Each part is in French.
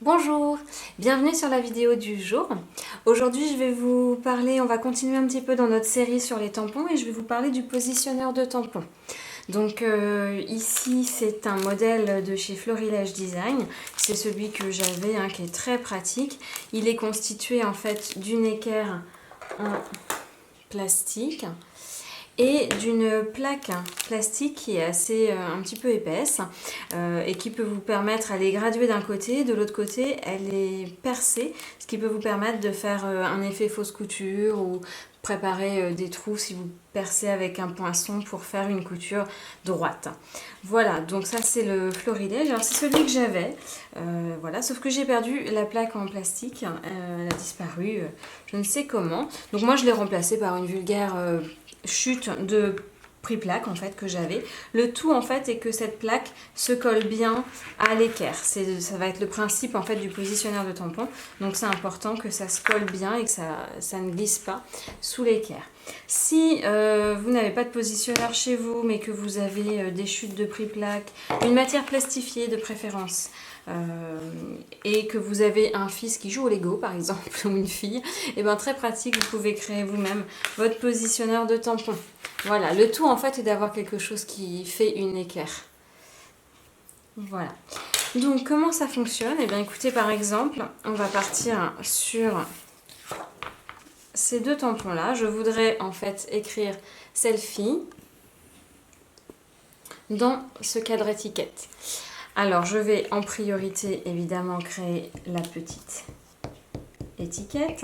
Bonjour, bienvenue sur la vidéo du jour. Aujourd'hui je vais vous parler, on va continuer un petit peu dans notre série sur les tampons et je vais vous parler du positionneur de tampons. Donc ici c'est un modèle de chez Florilège Design, c'est celui que j'avais qui est très pratique. Il est constitué en fait d'une équerre en plastique et d'une plaque plastique qui est assez un petit peu épaisse et qui peut vous permettre, elle est graduée d'un côté, de l'autre côté elle est percée, ce qui peut vous permettre de faire un effet fausse couture ou préparer des trous si vous percez avec un poinçon pour faire une couture droite. Voilà, donc ça c'est le Florilège. Alors c'est celui que j'avais, voilà, sauf que j'ai perdu la plaque en plastique, elle a disparu, je ne sais comment. Donc moi je l'ai remplacée par une vulgaire chute de prix-plaque en fait que j'avais. Le tout en fait est que cette plaque se colle bien à l'équerre. Ça va être le principe en fait du positionneur de tampon. Donc c'est important que ça se colle bien et que ça ne glisse pas sous l'équerre. Si vous n'avez pas de positionneur chez vous mais que vous avez des chutes de prix-plaque, une matière plastifiée de préférence, et que vous avez un fils qui joue au Lego par exemple ou une fille, et bien très pratique, vous pouvez créer vous-même votre positionneur de tampon. Voilà, le tout en fait est d'avoir quelque chose qui fait une équerre. Voilà. Donc comment ça fonctionne? Et bien écoutez, par exemple, on va partir sur ces deux tampons là. Je voudrais en fait écrire selfie dans ce cadre étiquette. Alors, je vais en priorité, évidemment, créer la petite étiquette.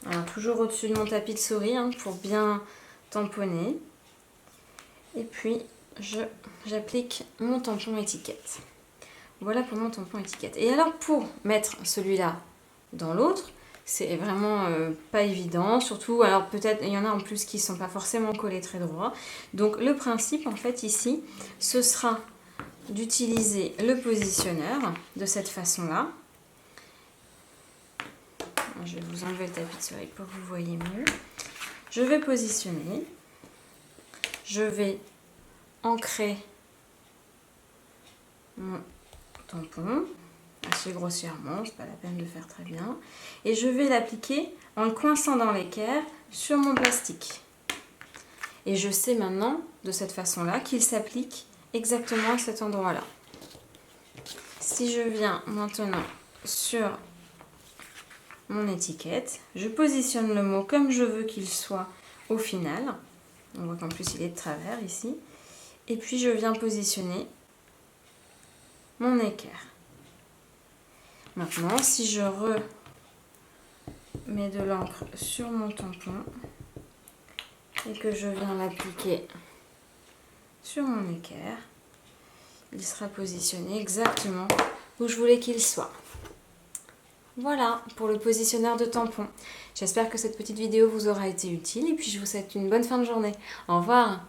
Alors, toujours au-dessus de mon tapis de souris pour bien tamponner. Et puis, j'applique mon tampon étiquette. Voilà pour mon tampon étiquette. Et alors, pour mettre celui-là dans l'autre, c'est vraiment pas évident. Surtout, alors peut-être, il y en a en plus qui ne sont pas forcément collés très droit. Donc, le principe, en fait, ici, ce sera d'utiliser le positionneur de cette façon-là. Je vais vous enlever le tapis de souris pour que vous voyez mieux. Je vais positionner. Je vais ancrer mon tampon assez grossièrement, c'est pas la peine de faire très bien. Et je vais l'appliquer en le coinçant dans l'équerre sur mon plastique. Et je sais maintenant, de cette façon-là, qu'il s'applique exactement à cet endroit-là. Si je viens maintenant sur mon étiquette, je positionne le mot comme je veux qu'il soit au final. On voit qu'en plus il est de travers ici. Et puis je viens positionner mon équerre. Maintenant, si je remets de l'encre sur mon tampon et que je viens l'appliquer sur mon équerre, il sera positionné exactement où je voulais qu'il soit. Voilà pour le positionneur de tampon. J'espère que cette petite vidéo vous aura été utile et puis je vous souhaite une bonne fin de journée. Au revoir!